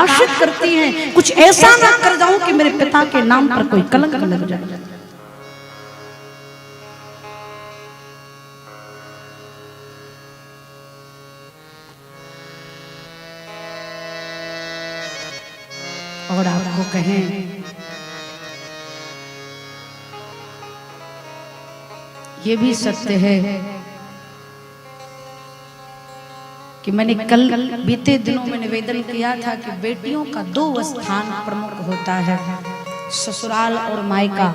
प्रकाशित करती हैं, कुछ ऐसा ना कर जाऊं कि मेरे पिता के नाम पर कोई कलंक लग जाए। और आपको कहें, ये भी सत्य है कि मैंने कल बीते दिनों में निवेदन किया था कि बेटियों का 2 स्थान प्रमुख होता है, ससुराल और मायका।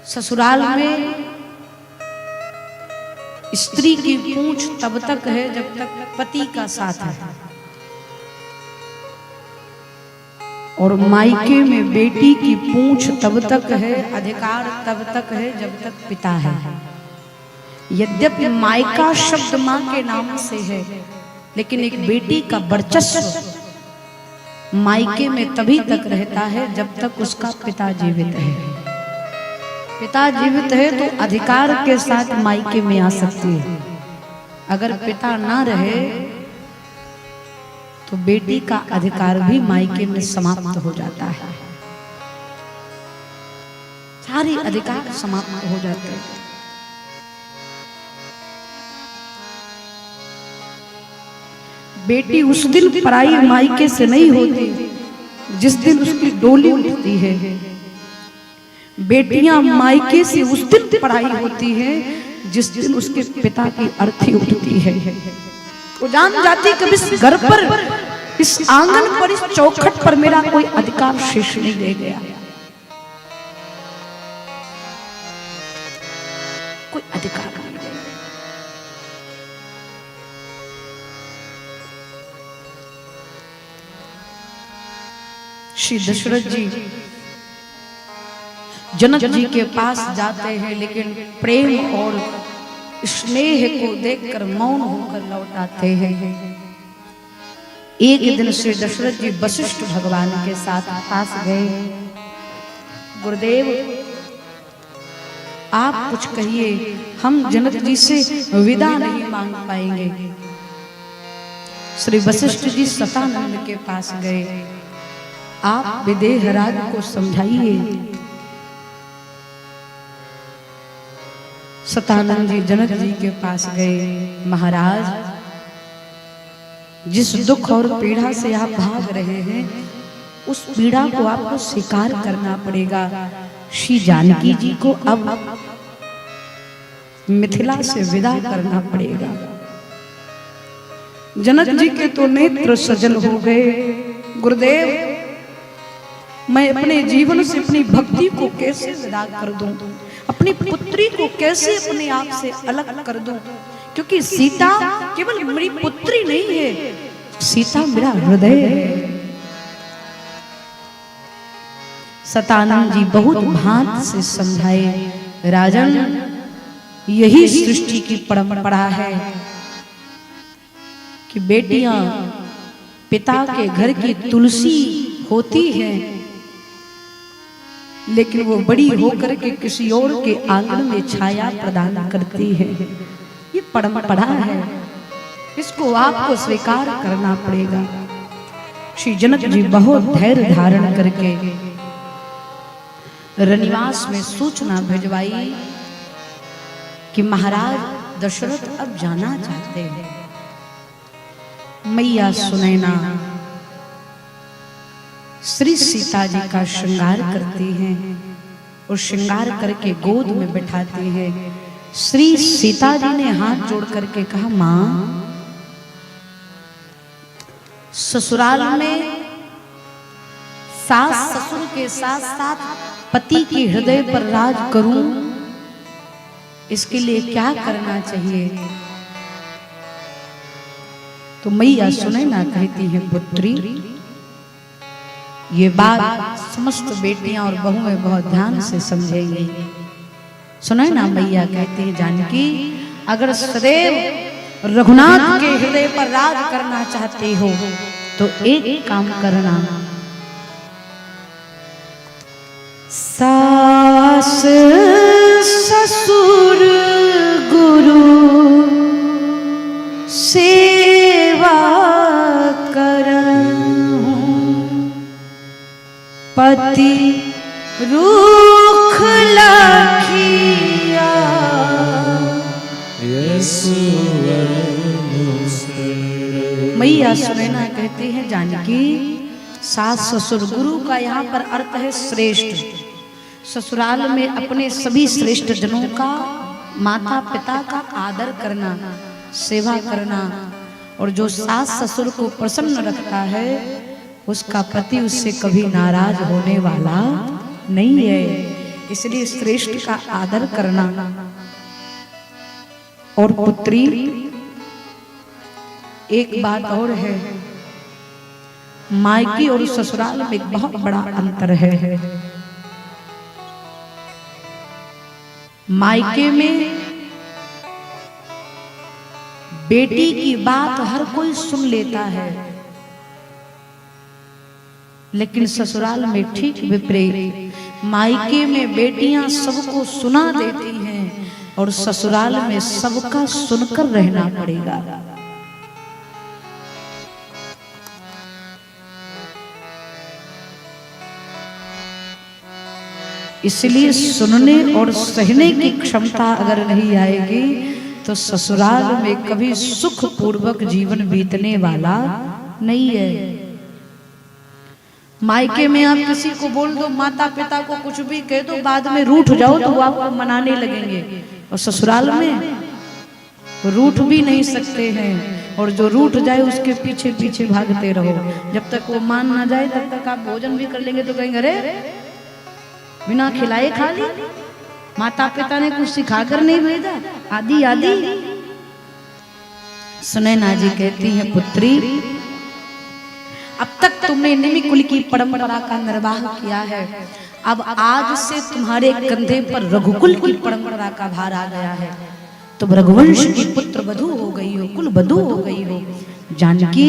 ससुराल में स्त्री की पूंछ तब तक है जब तक पति का साथ है, और मायके में बेटी की पूंछ तब तक है, अधिकार तब तक है जब तक पिता है। यद्यपि मायका शब्द मां के नाम से है, लेकिन एक बेटी का वर्चस्व मायके में तभी तक रहता है जब तक उसका पिता जीवित है। पिता जीवित है तो अधिकार के साथ मायके में आ सकती है। अगर पिता ना रहे तो बेटी का अधिकार भी मायके में समाप्त हो जाता है, सारे अधिकार समाप्त हो जाते हैं। बेटी उस दिन पराई मायके से नहीं होती जिस दिन उसकी डोली उठती है। बेटियां मायके से उस दिन पराई होती है जिस दिन उसके पिता की अर्थी उठती है। वो जान जाती कभी इस घर पर, इस आंगन पर, इस चौखट पर मेरा कोई अधिकार शेष नहीं रह गया, कोई अधिकार नहीं रह गया। श्री दशरथ जी जनक जी के पास जाते हैं, लेकिन प्रेम और स्नेह को देखकर मौन होकर लौट आते हैं। एक दिन श्री दशरथ जी वशिष्ठ भगवान के साथ पास गए। गुरुदेव आप कुछ कहिए, हम जनक जी से विदा नहीं मांग पाएंगे। श्री वशिष्ठ जी सतानंद के पास गए। आप विदेहराज को समझाइए। सतानंद जी जनक जी के पास गए। महाराज, जिस दुख और पीड़ा से आप भाग रहे हैं, उस पीड़ा को आपको स्वीकार करना पड़ेगा। श्री जानकी जी को अब मिथिला से विदा करना पड़ेगा। जनक जी के तो नेत्र सजल हो गए। गुरुदेव, मैं अपने जीवन से अपनी भक्ति को कैसे विदा कर दूं, अपनी पुत्री को कैसे अपने आप से अलग कर दूं, क्योंकि सीता केवल मेरी पुत्री नहीं है, सीता मेरा हृदय है। सतानंद जी बहुत भांत से समझाए, राजन यही सृष्टि की परंपरा है कि बेटियां पिता के घर की तुलसी होती हैं, लेकिन वो बड़ी होकर के किसी और के आंगन में छाया प्रदान करती है। ये परंपरा है, इसको आपको स्वीकार करना पड़ेगा। श्री जनक जी बहुत धैर्य धारण करके रनिवास में सूचना भिजवाई कि महाराज दशरथ अब जाना चाहते हैं। मैया सुनैना श्री सीता जी का श्रृंगार करती हैं और श्रृंगार करके गोद में बैठाती हैं। श्री सीता जी ने हाथ जोड़ करके कहा, मां, ससुराल में सास ससुर के साथ साथ पति के हृदय पर राज करूं, इसके लिए क्या करना चाहिए? तो मैया सुनैना कहती है, पुत्री, ये बात समस्त बेटियां और बहुएं बहुत ध्यान से समझेंगी। सुनैना मैया कहती है, जानकी, अगर सदैव रघुनाथ के हृदय पर राज करना चाहते हो तो एक काम करना, सास ससुर गुरु से पति रूख लखिया मैया सुनैना कहते हैं जानकी सास ससुर गुरु का यहाँ पर अर्थ है श्रेष्ठ। ससुराल में अपने सभी श्रेष्ठ जनों का माता पिता का आदर करना, सेवा करना, और जो सास ससुर को प्रसन्न रखता है उसका पति उससे कभी नाराज होने वाला नहीं है। इसलिए श्रेष्ठ का आदर करना। और पुत्री एक बात और है, मायके और ससुराल में एक बहुत बड़ा अंतर है। मायके में बेटी की बात हर कोई सुन लेता है, लेकिन ससुराल में ठीक विपरीत। मायके में बेटियां सबको सुना देती हैं और ससुराल में सबका सुनकर रहना पड़ेगा। इसलिए सुनने और सहने की क्षमता अगर नहीं आएगी तो ससुराल में कभी सुख पूर्वक जीवन बीतने वाला नहीं है। मायके में आप किसी को बोल दो, माता पिता को कुछ भी कह दो, बाद में रूठ जाओ तो वो आपको मनाने लगेंगे, और ससुराल में रूठ भी नहीं सकते हैं, और जो रूठ जाए उसके पीछे पीछे भागते रहो। जब तक वो मान ना जाए तब तक आप भोजन भी कर लेंगे तो कहेंगे अरे बिना खिलाए खा ली, माता पिता ने कुछ सिखाकर नहीं भेजा, आदि आदि। सुनैना जी कहती है पुत्री अब तक तुमने निमि कुल की परंपरा का निर्वाह किया है, अब आज से तुम्हारे कंधे पर रघुकुल की परंपरा का भार आ गया है। तुम रघुवंश की पुत्र वधू हो गई हो, कुल वधू हो गई हो। जानकी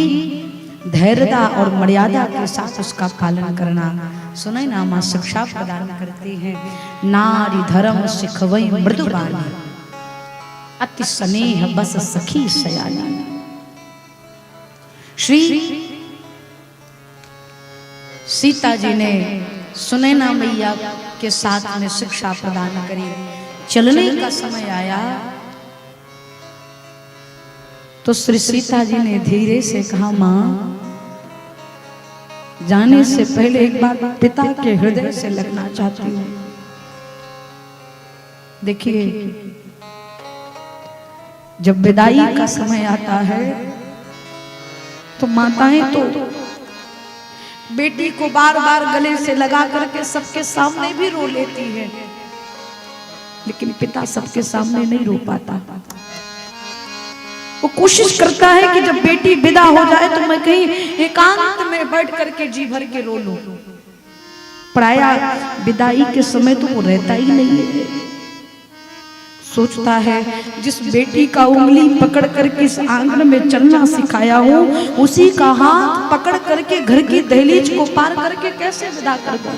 धैर्यता और मर्यादा के साथ उसका पालन करना। सुनैना मां शिक्षा प्रदान करती है, नारी धर्म सिखवई मृदुबानी, अति स्नेह बस सखी सयानी। श्री सीता जी ने सुनैना मैया के साथ में शिक्षा प्रदान करी। चलने का समय आया तो श्री सीता जी ने धीरे से कहा, मां जाने से पहले एक बार पिता के हृदय से लगना चाहती हूं। देखिए जब विदाई का समय आता है तो माताएं तो बेटी को बार बार गले से लगा करके सबके सामने भी रो लेती है, लेकिन पिता सबके सामने नहीं रो पाता। वो कोशिश करता है कि जब बेटी विदा हो जाए तो मैं कहीं एकांत में बैठ करके जी भर के रो लूं। प्राया विदाई के समय तो वो रहता ही नहीं है। सोचता है जिस बेटी का उंगली पकड़ करके इस आंगन में चलना सिखाया हूं, उसी का हाथ पकड़ करके घर की दहलीज को पार करके कैसे विदा कर दूं,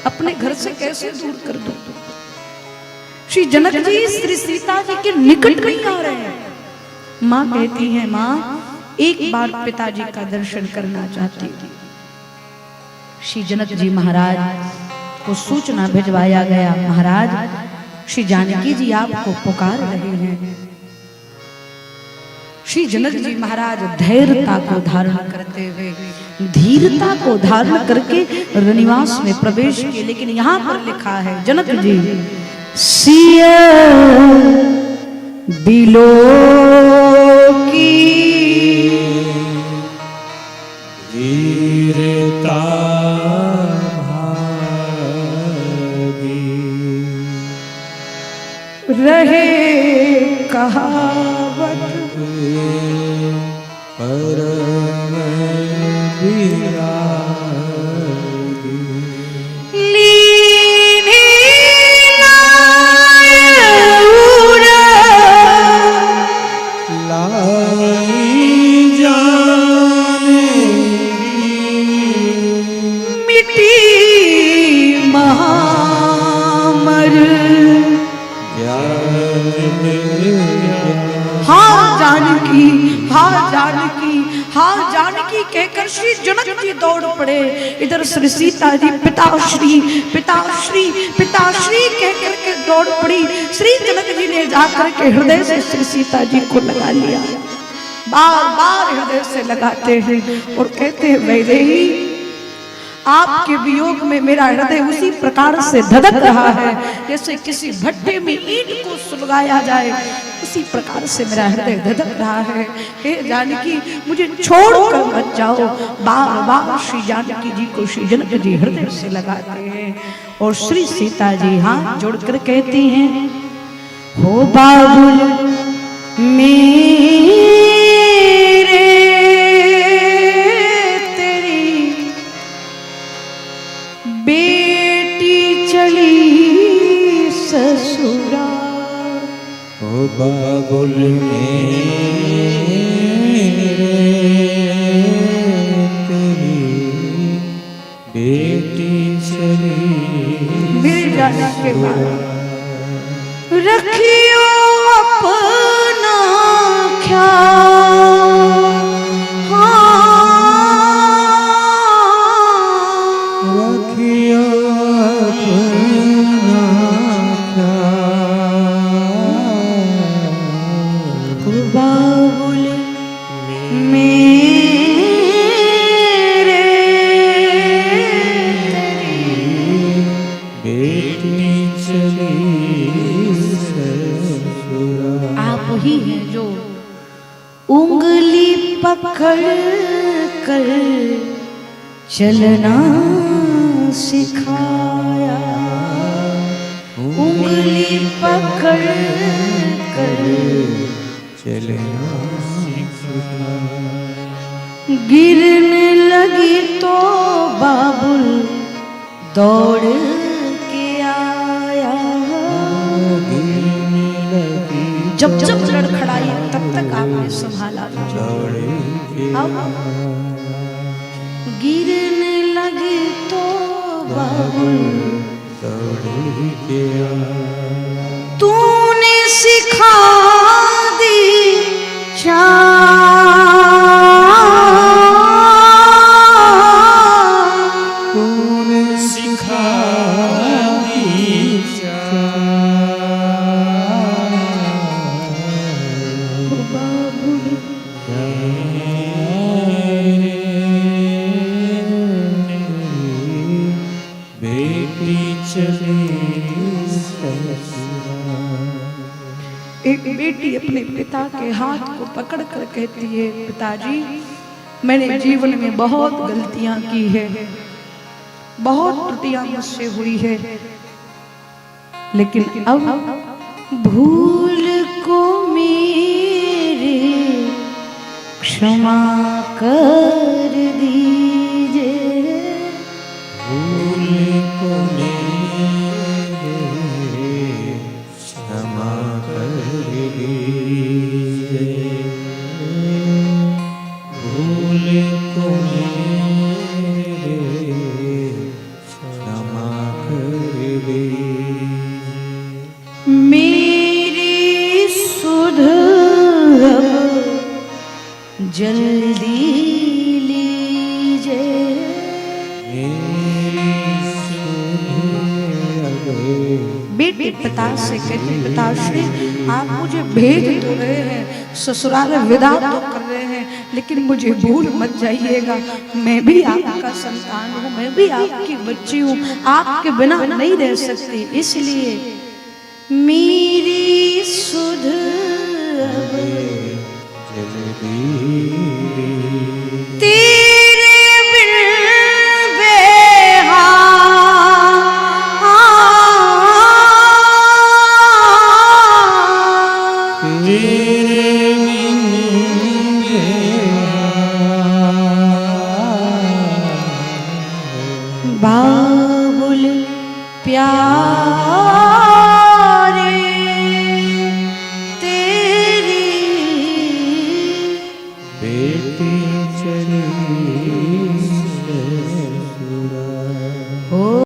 अपने घर से कैसे दूर कर दूं। श्री जनक जी श्री सीता जी के निकट नहीं आ रहे हैं। माँ कहती है, माँ एक बार पिताजी का दर्शन करना चाहती थी। श्री जनक जी महाराज को सूचना भिजवाया गया, महाराज श्री जानकी जी आपको पुकार रहे हैं। श्री जनक जी महाराज धैर्यता को धारण करते हुए, धीरता को धारण करके रनिवास में प्रवेश किए। लेकिन यहाँ पर लिखा है जनक जी सिया बिलो की धीरता रहे कहावत परम विरागी। हाँ जानकी कहकर श्री जनक जी दौड़ पड़े। इधर श्री सीता जी पिताश्री पिताश्री पिताश्री कहकर के दौड़ पड़ी। श्री जनक जी ने जाकर के हृदय से श्री सीता जी को लगा लिया। बार बार हृदय से लगाते हैं और कहते हैं वैदेही आपके वियोग में मेरा हृदय उसी प्रकार से धधक रहा है जैसे किसी भट्टे में ईंट को सुलगाया जाए, उसी प्रकार से मेरा हृदय धधक रहा है। हे जानकी मुझे छोड़कर मत जाओ। बार बार श्री जानकी जी को श्री जनक जी हृदय से लगाते हैं और श्री सीता जी हाथ जोड़कर कहती हैं हो बाबुल मेरे बेटी चली ससुराल। ओ बाबुल मेरे तेरी बेटी चली मिल जाने के बाद रखियो अपना ख्याल। उंगली पकड़ कर चलना सिखाया। उंगली पकड़ कर चलना सिखाया। गिरने लगी तो बाबुल दौड़ के आया। जब जब लड़खड़ाई तब तक आपने संभाला। गिरने लगी तो बाबुल तूने सिखा दी तूने सिखा दी एक बेटी अपने पिता के हाथ को पकड़ कर कहती है पिताजी मैंने जीवन में बहुत गलतियां की है, बहुत त्रुटियां मुझसे हुई है, लेकिन अब भूल को मेरे क्षमा कर दीजिए। भूल को मेरे क्षमा कर दीजिए। भूल को मेरे क्षमा कर दीजिए। मेरी सुध जल्दी लीजिए। बेटी पिता से कहती पिताश्री आप मुझे भेज तो रहे हैं, ससुराल विदा तो कर रहे हैं, लेकिन मुझे भूल मत जाइएगा। मैं भी आपका संतान हूँ, मैं भी आपकी बच्ची हूँ, आपके बिना नहीं रह सकती, इसलिए मेरी सुध तेरे बिन बाबुल प्यार